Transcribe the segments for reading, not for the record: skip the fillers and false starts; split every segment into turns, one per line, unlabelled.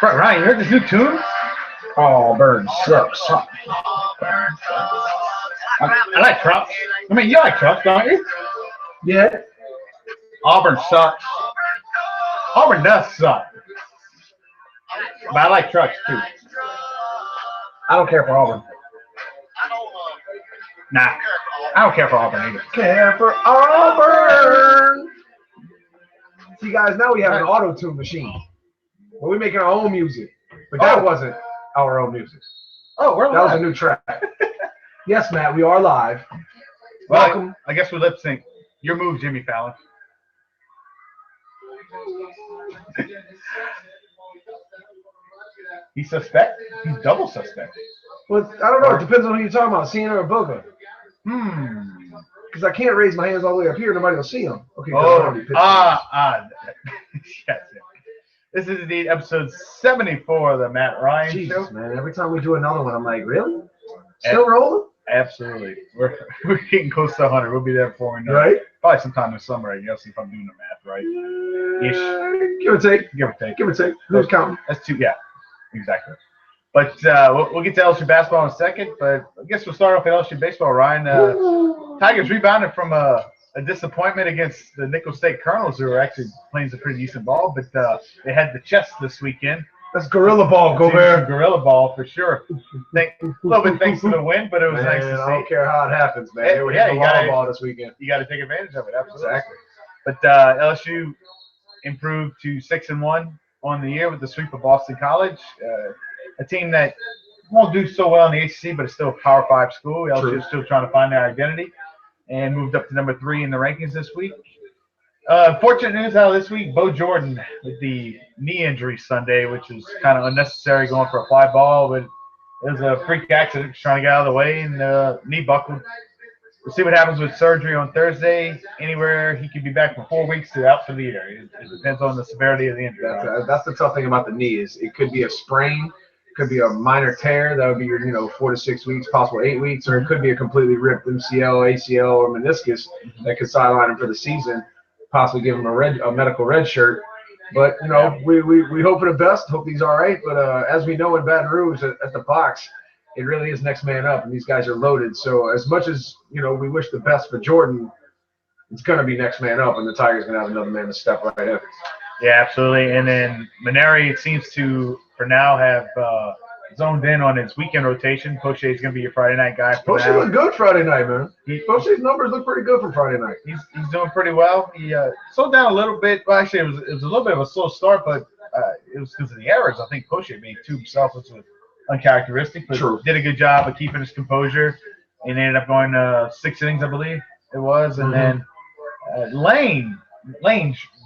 Right, Ryan, you heard this new tune?
Auburn sucks.
I like trucks. I mean, you like trucks, don't you?
Yeah.
Auburn sucks. Auburn does suck. But I like trucks, too.
I don't care for Auburn.
Nah, I don't care for Auburn either.
Care for Auburn. See, guys, now we have an auto-tune machine. Well, we're making our own music. But that wasn't our own music.
Oh, we're live.
That was a new track. Yes, Matt, we are live.
Well,
Welcome.
I guess we lip sync. Your move, Jimmy Fallon. He's suspect? He's double suspect.
Well, I don't know. It depends on who you're talking about, Cena or Boga. Because I can't raise my hands all the way up here. Nobody will see them. Okay.
Yes. This is indeed episode 74 of the Matt Ryan
Jesus,
Show.
Man. Every time we do another one, I'm like, really? Still rolling?
Absolutely. We're getting close to 100. We'll be there before we know.
Right?
Probably sometime this summer, I guess, if I'm doing the math right. Ish.
Give or take.
Give or take.
Give or take. Who's counting?
That's two. Yeah, exactly. But we'll get to LSU basketball in a second. But I guess we'll start off with LSU baseball. Ryan, Tigers rebounded from a disappointment against the Nicholls State Colonels, who were actually playing some pretty decent ball. But they had the chest this weekend.
That's gorilla ball, Gobert.
Gorilla ball for sure. A little bit thanks to the win, but it was nice to see.
I don't care how it happens, man. They were hitting the ball this weekend.
You got to take advantage of it. Absolutely.
Exactly.
But LSU improved to 6-1 on the year with the sweep of Boston College, a team that won't do so well in the ACC, but it's still a Power 5 school. LSU is still trying to find their identity and moved up to number 3 in the rankings this week. Fortunate news out of this week, Bo Jordan with the knee injury Sunday, which is kind of unnecessary going for a fly ball, but it was a freak accident trying to get out of the way, and the knee buckled. We'll see what happens with surgery on Thursday. Anywhere he could be back for 4 weeks to out for the year. It depends on the severity of the injury.
That's the tough thing about the knee is it could be a sprain, could be a minor tear. That would be your 4 to 6 weeks, possible 8 weeks, or it could be a completely ripped MCL, ACL, or meniscus that could sideline him for the season, possibly give him a medical red shirt. But we hope for the best. Hope he's all right. But as we know in Baton Rouge at the box, it really is next man up, and these guys are loaded. So as much as we wish the best for Jordan, it's going to be next man up, and the Tigers going to have another man to step right up.
Yeah, absolutely. And then Maneri, it seems to, for now, have zoned in on his weekend rotation. Poche is going to be your Friday night guy.
Poche looked good Friday night, man. Poche's numbers look pretty good for Friday night.
He's doing pretty well. He slowed down a little bit. Well, actually, it was a little bit of a slow start, but it was because of the errors. I think Poche made 2 himself, which was uncharacteristic, but did a good job of keeping his composure, and ended up going 6 innings, I believe it was. And then Lane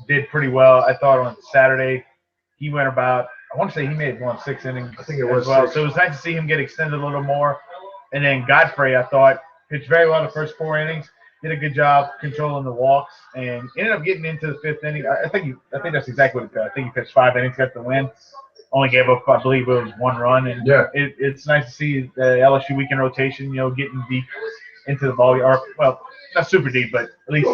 did pretty well, I thought, on Saturday. He went about, I want to say he may have gone 6 innings.
I think it was
well.
6.
So it was nice to see him get extended a little more. And then Godfrey, I thought, pitched very well the first 4 innings. Did a good job controlling the walks, and ended up getting into the 5th inning. I think that's exactly what it did. I think he pitched 5 innings, got the win. Only gave up, I believe, it was 1 run. And it's nice to see the LSU weekend rotation, getting deep into the ball. Or, well, not super deep, but at least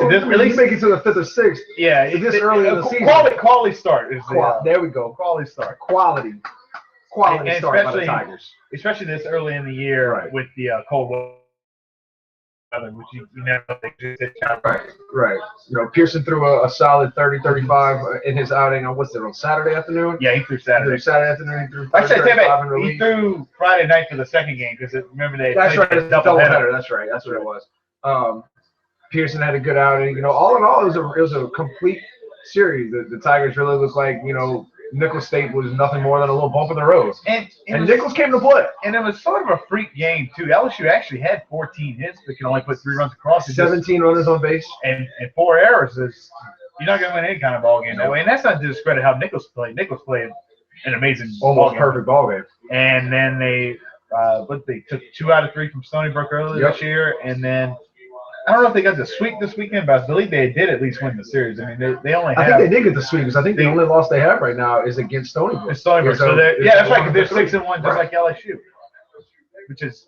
make it to the 5th or 6th.
Yeah,
this early in the season.
Quality start.
There we go.
Quality start.
Quality
and
start by the Tigers.
Especially this early in the year with the cold weather, which you never think.
Right. Pearson threw a solid 30, 35 in his outing on on Saturday afternoon?
Yeah, he threw Saturday.
Saturday afternoon, he threw
he threw Friday night for the second game because remember they
played
a
double header. That's right. That's what it was. Pearson had a good outing. All in all, it was a complete series. The Tigers really looked like Nicholls State was nothing more than a little bump in the road. And Nicholls came to play.
And it was sort of a freak game, too. LSU actually had 14 hits, but can only put 3 runs across.
17 runners on base.
And 4 errors. You're not going to win any kind of ball game that way. And that's not to discredit how Nicholls played. Nicholls played an amazing
perfect ball game.
And then they took 2 out of 3 from Stony Brook earlier this year. And then I don't know if they got the sweep this weekend, but I believe they did at least win the series. I mean, they only have.
I think they did get the sweep because I think the only loss they have right now is against Stony Brook.
It's Stony Brook. So that's right. Because they're 6-1, just like LSU, which is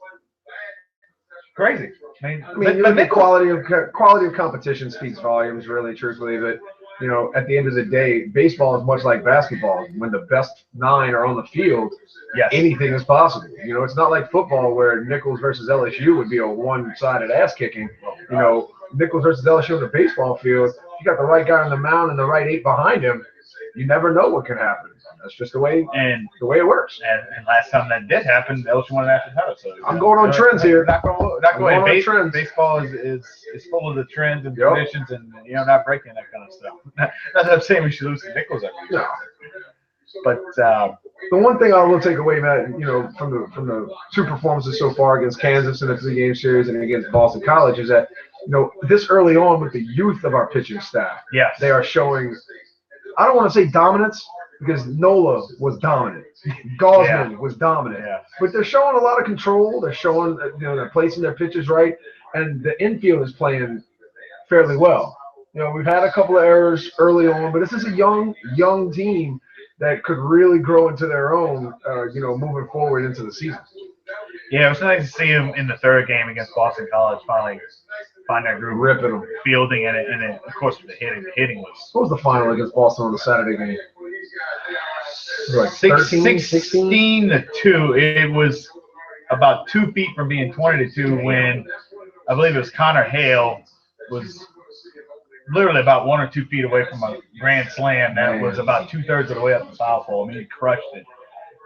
crazy.
I mean, but the quality of competition speaks volumes, really, truthfully. But you know, at the end of the day, baseball is much like basketball. When the best 9 are on the field,
Yes.
anything is possible. You know, it's not like football where Nichols versus LSU would be a one-sided ass kicking. You know, Nichols versus LSU on the baseball field, you got the right guy on the mound and the right 8 behind him. You never know what can happen. That's just the way it works.
And last time that did happen, LSU won an after title. So
I'm going on trends here.
Not going on trends. Baseball is full of the trends and traditions, and not breaking that kind of stuff. Not that I'm saying we should lose to Nichols every year.
No.
But
the one thing I will take away, Matt, from the 2 performances so far against Kansas in the 3-game series and against Boston College is that this early on with the youth of our pitching staff,
yes,
they are showing. I don't want to say dominance because Nola was dominant, Gosman was dominant, but they're showing a lot of control. They're showing they're placing their pitches right, and the infield is playing fairly well. We've had a couple of errors early on, but this is a young team that could really grow into their own, moving forward into the season.
Yeah, it was nice to see him in the 3rd game against Boston College finally find that groove,
ripping them,
fielding, and then of course the hitting was.
What was the final against Boston on the Saturday game? It was like
16-2. It was about 2 feet from being 20-2 when I believe it was Connor Hale was literally about 1 or 2 feet away from a grand slam that was about 2/3 of the way up the foul pole. I mean, he crushed it.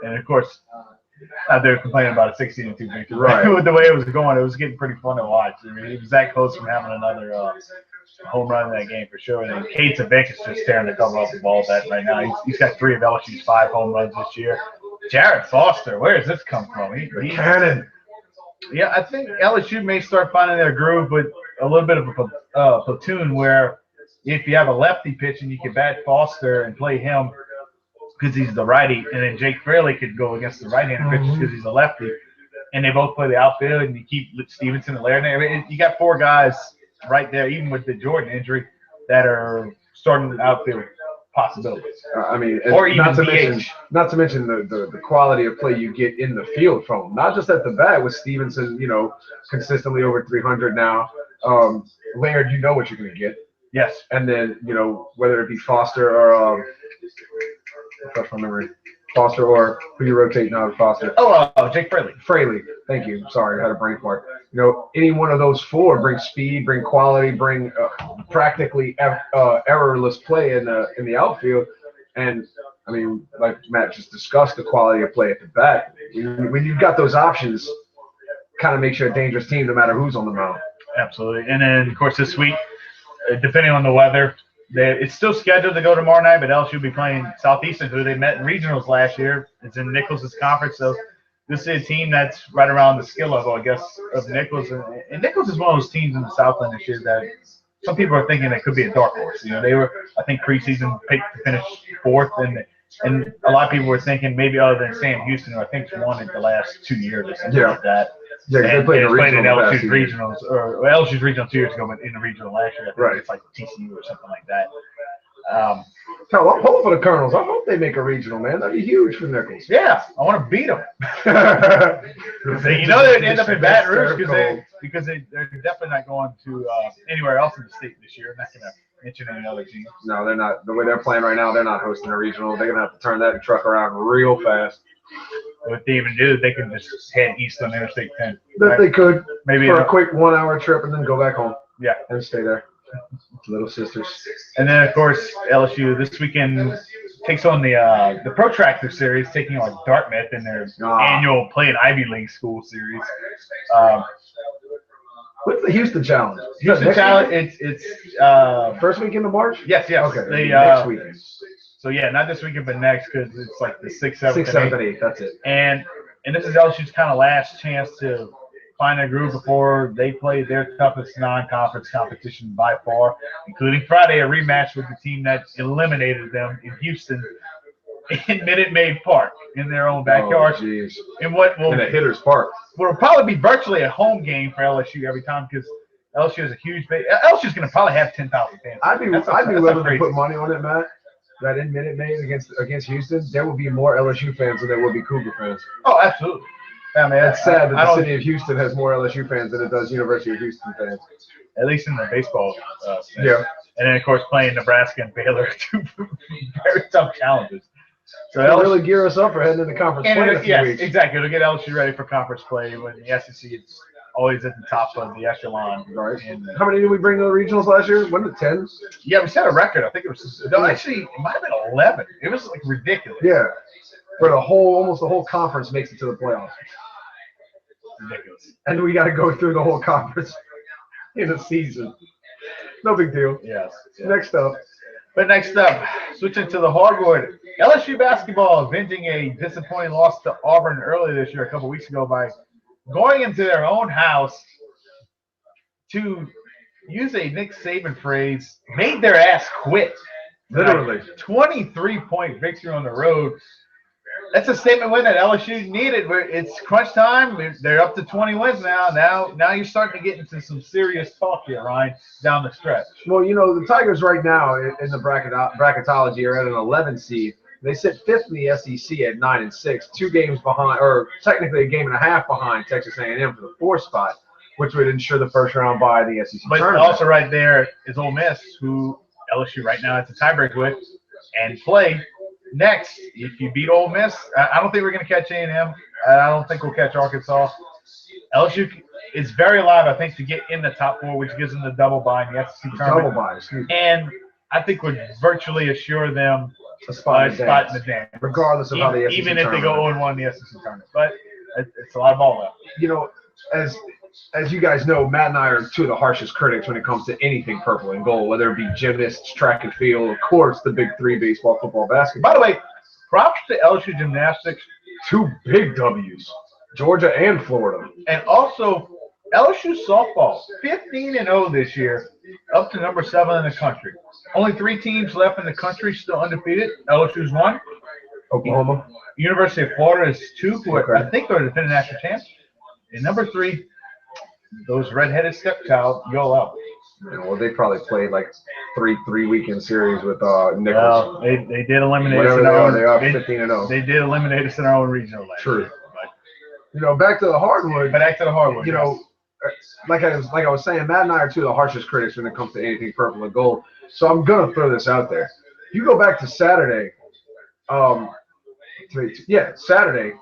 And of course, out there complaining about a 16-2 victory.
Right.
With the way it was going, it was getting pretty fun to watch. I mean, he was that close from having another home run in that game for sure. And then Cade Savick is just tearing the cover off the ball with that right now. He's got 3 of LSU's 5 home runs this year. Jared Foster, where does this come from? He's
cannon.
Yeah, I think LSU may start finding their groove with a little bit of a platoon where if you have a lefty pitching, you can bat Foster and play him because he's the righty, and then Jake Fraley could go against the right-handed pitcher because he's a lefty, and they both play the outfield, and you keep Stevenson and Laird. I mean, you got 4 guys right there, even with the Jordan injury, that are starting the outfield possibilities.
I mean,
or even
not to mention the quality of play you get in the field from them. Not just at the bat with Stevenson, consistently over 300 now. Laird, you know what you're going to get.
Yes.
And then, whether it be Foster or refresh my memory. Foster or who you rotate now to Foster?
Jake Fraley.
Fraley. Thank you. Sorry, I had a brain fart. Any one of those 4 bring speed, bring quality, bring practically errorless play in the outfield. And I mean, like Matt just discussed, the quality of play at the bat. When you've got those options, kind of makes you a dangerous team no matter who's on the mound.
Absolutely. And then, of course, this week, depending on the weather, it's still scheduled to go tomorrow night, but LSU will be playing Southeastern, who they met in regionals last year. It's in Nichols' conference, so this is a team that's right around the skill level, I guess, of Nichols. And Nichols is one of those teams in the Southland this year that some people are thinking that could be a dark horse. They were, I think, preseason picked to finish 4th, and a lot of people were thinking maybe other than Sam Houston, who I think won it the last 2 years or something like that.
Yeah, they played in
LSU's regionals, or LSU's regional 2 years ago, but in the regional last year. I think it's like TCU or something like that.
I'm hoping for the Colonels. I hope they make a regional, man. That'd be huge for Nichols.
Yeah, I want to beat them. They'd end up in Baton Rouge because they're definitely not going to anywhere else in the state this year. I'm not going to mention any other teams.
No, they're not. The way they're playing right now, they're not hosting a regional. They're going to have to turn that truck around real fast.
What they even do, they can just head east on Interstate 10.
That they could,
maybe
for a quick 1-hour trip and then go back home.
Yeah.
And stay there. Little sisters.
And then, of course, LSU this weekend takes on the Protractor Series, taking on Dartmouth in their annual Play in Ivy League School Series.
What's the Houston Challenge?
Houston Challenge, it's
first weekend of March?
Yes.
Okay, next weekend.
So, yeah, not this weekend, but next, because it's like the 6th, 7th,
6th, 7th, and 8th. That's it.
And this is LSU's kind of last chance to find a groove before they play their toughest non-conference competition by far, including Friday, a rematch with the team that eliminated them in Houston in Minute Maid Park in their own backyard.
In a hitter's park.
Will probably be virtually a home game for LSU every time because LSU is a huge base. LSU's going to probably have 10,000 fans.
I'd be willing to put money on it, Matt. That in Minute Maid against Houston, there will be more LSU fans than there will be Cougar fans.
Oh, absolutely.
Yeah, man, it's sad that the city of Houston has more LSU fans than it does University of Houston fans.
At least in the baseball.
Yeah.
And then, of course, playing Nebraska and Baylor, two very tough challenges. So
It'll really gear us up for heading into conference play in a few weeks.
Exactly. It'll get LSU ready for conference play when the SEC is always at the top of the echelon.
Right. And, how many did we bring to the regionals last year? Wasn't it 10?
Yeah, we set a record. I think it was actually it might have been 11. It was like ridiculous.
Yeah. For almost the whole conference makes it to the playoffs.
Ridiculous.
And we got to go through the whole conference in a season. No big deal.
Yes.
Next up,
switching to the hardwood, LSU basketball avenging a disappointing loss to Auburn earlier this year, a couple weeks ago, by going into their own house to use a Nick Saban phrase, made their ass quit.
Literally.
23-point victory on the road. That's a statement win that LSU needed. It's crunch time. They're up to 20 wins now. Now you're starting to get into some serious talk here, Ryan, down the stretch.
Well, the Tigers right now in the bracketology are at an 11 seed. They sit 5th in the SEC at 9-6, 2 games behind, or technically a game and a half behind Texas A&M for the 4th spot, which would ensure the first round bye of the SEC tournament.
But also right there is Ole Miss, who LSU right now has a tiebreak with, and play next. If you beat Ole Miss, I don't think we're going to catch A&M. I don't think we'll catch Arkansas. LSU is very alive, I think, to get in the top 4, which gives them the double bye in the SEC tournament.
Double bye, excuse me.
And I think would virtually assure them
a spot in the
dance,
regardless of how the SEC
even if they go 0-1 in the SEC tournament. But it's a lot of ball left.
As you guys know, Matt and I are two of the harshest critics when it comes to anything purple and gold, whether it be gymnasts, track and field, of course, the big 3, baseball, football, basketball.
By the way, props to LSU gymnastics.
2 big W's, Georgia and Florida.
And also LSU softball, 15-0 this year, up to number 7 in the country. Only 3 teams left in the country still undefeated. LSU's 1.
Oklahoma.
University of Florida is 2, who I think are the defending national champs. And number 3, those redheaded stepchild, ULL.
Well, they probably played like three weekend series with Nichols.
Well, they did eliminate us
Whatever
in
they
our
are,
own.
they are 15-0.
They did eliminate us in our own regional last
True.
year. But,
back to the hardwood. Like I was saying, Matt and I are two of the harshest critics when it comes to anything purple and gold. So I'm gonna throw this out there. You go back to Saturday. Saturday.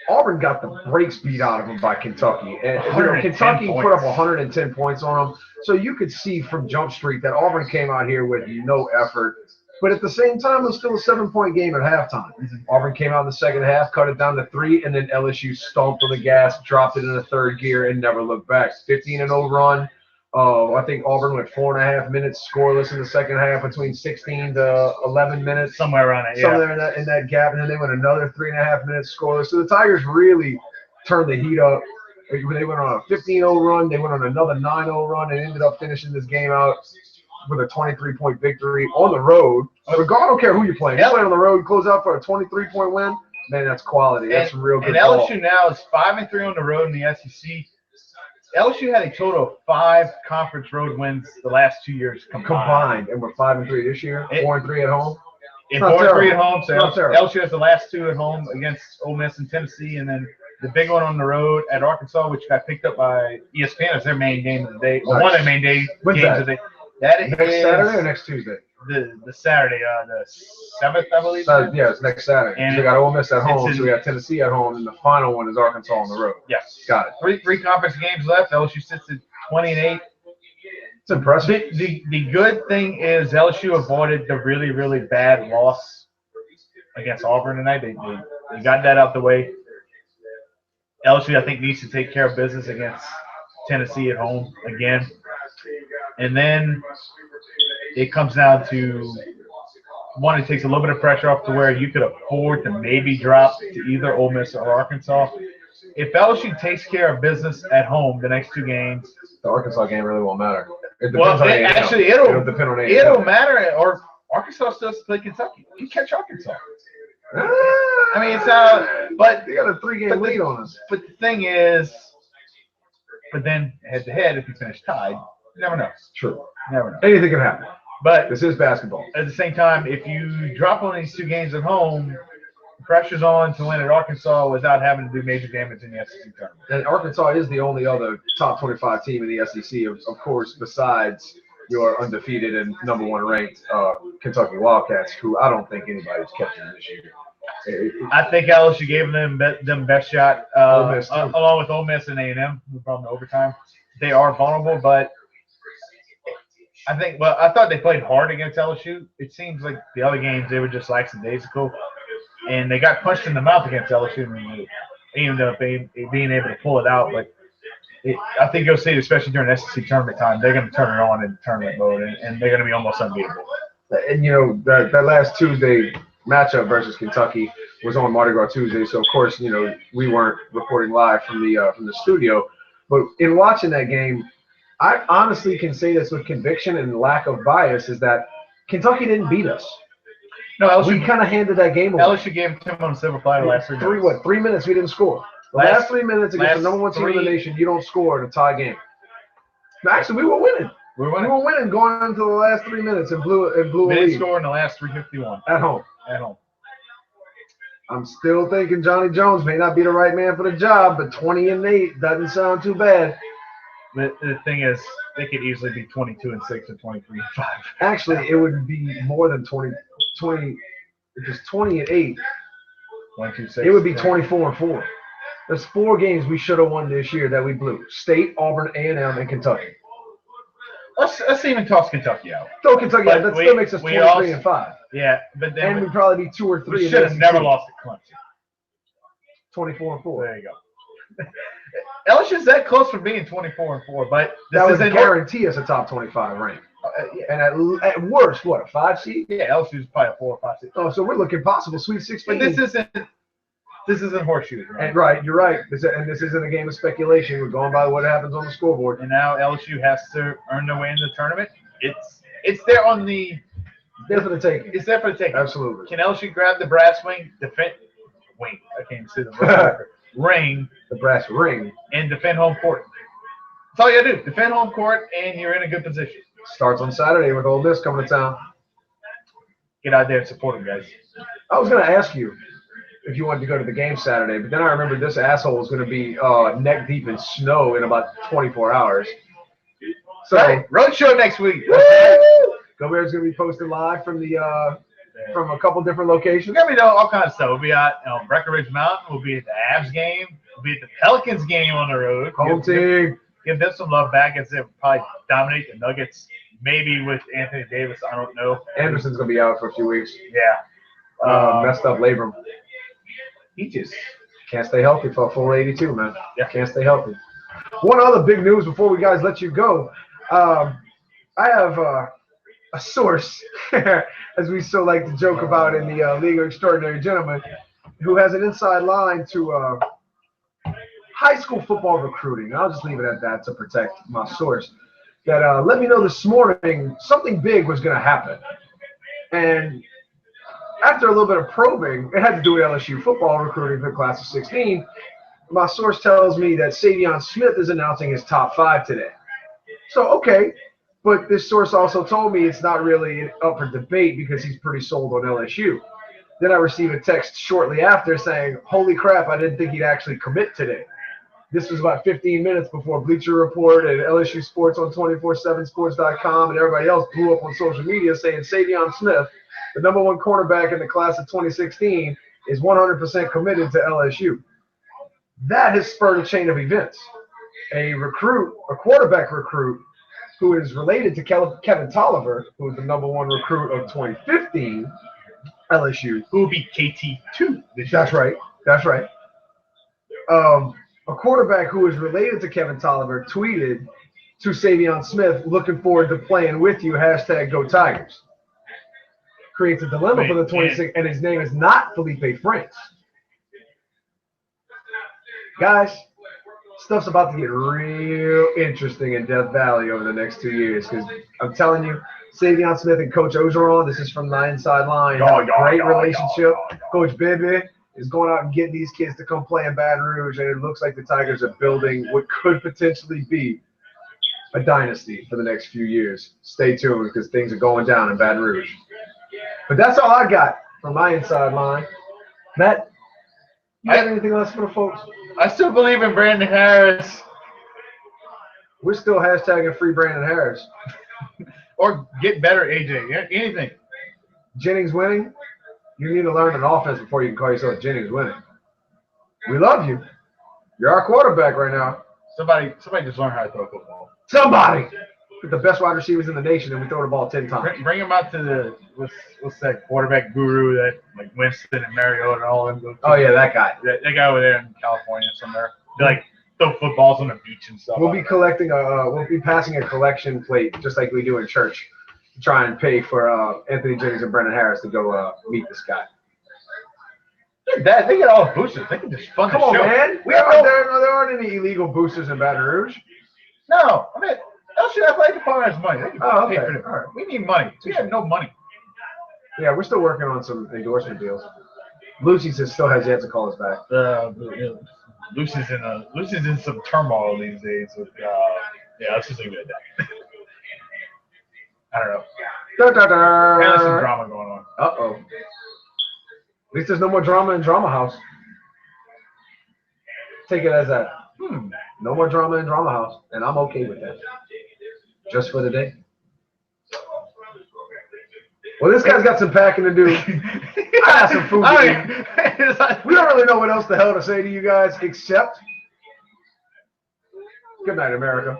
Auburn got the brakes beat out of them by Kentucky. And Kentucky put up 110 points on them. So you could see from Jump Street that Auburn came out here with no effort. But at the same time, it was still a 7-point game at halftime. Auburn came out in the second half, cut it down to 3, and then LSU stomped on the gas, dropped it in the 3rd gear, and never looked back. 15-0 run. I think Auburn went 4.5 minutes scoreless in the second half, between 16 to 11 minutes.
Somewhere around it,
Somewhere in that gap. And then they went another 3.5 minutes scoreless. So the Tigers really turned the heat up. They went on a 15-0 run. They went on another 9-0 run and ended up finishing this game out with a 23-point victory on the road. I don't care who you're playing. You're playing on the road, close out for a 23-point win. Man, that's quality. That's some real good ball.
And LSU now is 5-3 on the road in the SEC. LSU had a total of 5 conference road wins the last 2 years combined.
And we're 5-3 this year, 4-3 at home.
And 4-3 at home. So LSU has the last 2 at home against Ole Miss and Tennessee, and then the big one on the road at Arkansas, which got picked up by ESPN as their main game of the day. Well, one of the main games of the day. That is
next Saturday or next Tuesday?
The Saturday, the 7th, I believe.
Yeah, it's next Saturday. And we got Ole Miss at home, so we got Tennessee at home, and the final one is Arkansas on the road.
Yes.
Got it.
Three conference games left. LSU sits at 20-8.
It's impressive.
The good thing is LSU avoided the really, really bad loss against Auburn tonight. They got that out the way. LSU, I think, needs to take care of business against Tennessee at home again. And then it comes down to, one, it takes a little bit of pressure off to where you could afford to maybe drop to either Ole Miss or Arkansas. If LSU takes care of business at home the next 2 games,
the Arkansas game really won't matter.
It'll depend on it'll matter. Or Arkansas still has to play Kentucky. You catch Arkansas. I mean, it's but
they got a 3-game lead on us.
But the thing is, then head to head, if you finish tied, you never know.
True.
Never know.
Anything can happen.
But
this is basketball.
At the same time, if you drop on these 2 games at home, pressure's on to win at Arkansas without having to do major damage in the SEC tournament.
And Arkansas is the only other top 25 team in the SEC, of course, besides your undefeated and #1 ranked Kentucky Wildcats, who I don't think anybody's catching this year.
I think LSU gave them best shot,
Miss too.
along with Ole Miss and A&M, who brought them to overtime. They are vulnerable, but I thought they played hard against LSU. It seems like the other games they were just lackadaisical, and they got punched in the mouth against LSU, and they ended up being able to pull it out. But I think you'll see it, especially during SEC tournament time, they're going to turn it on in tournament mode, and they're going to be almost unbeatable.
And you know that last Tuesday matchup versus Kentucky was on Mardi Gras Tuesday, so of course we weren't reporting live from the studio. But in watching that game, I honestly can say this with conviction and lack of bias is that Kentucky didn't beat us.
No, LSU,
we kind of handed that game away.
LSU gave Tim on silver platter last 3 minutes.
3 minutes we didn't score. The last 3 minutes against the #1 team in the nation, you don't score in a tie game. No, actually, we were winning. We were winning going into the last 3 minutes and blew a lead.
They didn't score in the last 3:51
at home.
At home.
I'm still thinking Johnny Jones may not be the right man for the job, but 20-8 doesn't sound too bad.
The thing is, they could easily be 22-6 and 23-5.
Actually, it would be more than 20. If it's 20-8,
1-2-6.
It would be 24-4. There's 4 games we should have won this year that we blew: State, Auburn, A&M, and Kentucky.
Let's even toss Kentucky out.
Throw Kentucky out. That still makes us 23-5.
Yeah, but then
we'd probably be 2 or 3.
We should have never lost to Clemson.
24-4.
There you go. LSU's that close for being 24-4, but
that would guarantee us a top 25 rank. And at worst, what, a 5 seed?
Yeah, LSU's probably a 4 or 5 seed.
Oh, so we're looking possible Sweet 16.
But this isn't horseshoes, right?
And right, you're right. This isn't a game of speculation. We're going by what happens on the scoreboard.
And now LSU has to earn their way into the tournament. It's there on the.
There for the taking.
It's there for the taking.
Absolutely.
Can LSU grab the brass ring, I can't say the ring.
The brass ring.
And defend home court. That's all you gotta do. Defend home court, and you're in a good position.
Starts on Saturday with Ole Miss coming to town.
Get out there and support them, guys.
I was going to ask you if you wanted to go to the game Saturday, but then I remembered this asshole was going to be neck deep in snow in about 24 hours. So
right. Road show next week.
Gobert's going to be posted live from from a couple different locations.
We're going to be doing all kinds of stuff. We'll be at Breckenridge Mountain. We'll be at the Avs game. We'll be at the Pelicans game on the road.
Home team.
Give them some love back as they probably dominate the Nuggets. Maybe with Anthony Davis, I don't know.
Anderson's going to be out for a few weeks.
Yeah.
Messed up labrum.
He just
can't stay healthy for a full 82, man.
Yeah.
Can't stay healthy. One other big news before we guys let you go. I have a source, as we so like to joke about in the League of Extraordinary Gentlemen, who has an inside line to high school football recruiting. I'll just leave it at that to protect my source. That let me know this morning something big was going to happen. And after a little bit of probing, it had to do with LSU football recruiting for the class of 16. My source tells me that Savion Smith is announcing his top 5 today. So, okay. But this source also told me it's not really up for debate because he's pretty sold on LSU. Then I received a text shortly after saying, holy crap, I didn't think he'd actually commit today. This was about 15 minutes before Bleacher Report and LSU Sports on 247sports.com and everybody else blew up on social media saying Savion Smith, the #1 cornerback in the class of 2016, is 100% committed to LSU. That has spurred a chain of events. A quarterback recruit, who is related to Kevin Tolliver, who was the #1 recruit of 2015 LSU.
Who will be KT2 this year.
That's right. That's right. A quarterback who is related to Kevin Tolliver tweeted to Savion Smith, looking forward to playing with you, #GoTigers. Creates a dilemma for the 26, and his name is not Felipe Franks. Guys, stuff's about to get real interesting in Death Valley over the next 2 years because I'm telling you, Savion Smith and Coach Ogeron, this is from the inside line, have a great relationship. Coach Bebe is going out and getting these kids to come play in Baton Rouge, and it looks like the Tigers are building what could potentially be a dynasty for the next few years. Stay tuned because things are going down in Baton Rouge. But that's all I got from my inside line. Matt, you got anything else for the folks?
I still believe in Brandon Harris.
We're still #free Brandon Harris.
Or get better, AJ. Anything.
Jennings winning. You need to learn an offense before you can call yourself Jennings winning. We love you. You're our quarterback right now.
Somebody just learn how to throw football.
Somebody. With the best wide receivers in the nation, and we throw the ball 10 times.
Bring him out to the what's that quarterback guru that like Winston and Mariota and all of them go to.
Oh yeah, that guy.
That guy over there in California somewhere. They like throw footballs on the beach and stuff.
We'll be passing a collection plate just like we do in church to try and pay for Anthony Jennings and Brendan Harris to go meet this guy.
They get all the boosters. They can just fund the show.
Come on, man. There aren't any illegal boosters in Baton Rouge.
No, I mean, LSU Athletic Department has money. They can
okay.
pay for it.
All right.
We need money. We have no money.
Yeah, we're still working on some endorsement deals. Lucy still has yet to call us back.
Lucy's in some turmoil these days. With let's just leave it at that. I don't know. There's some drama going on.
Uh-oh. At least there's no more drama in Drama House. Take it as that. No more drama in Drama House, and I'm okay with that. Just for the day. Well, this guy's got some packing to do. I got some food to eat. We don't really know what else the hell to say to you guys except good night, America.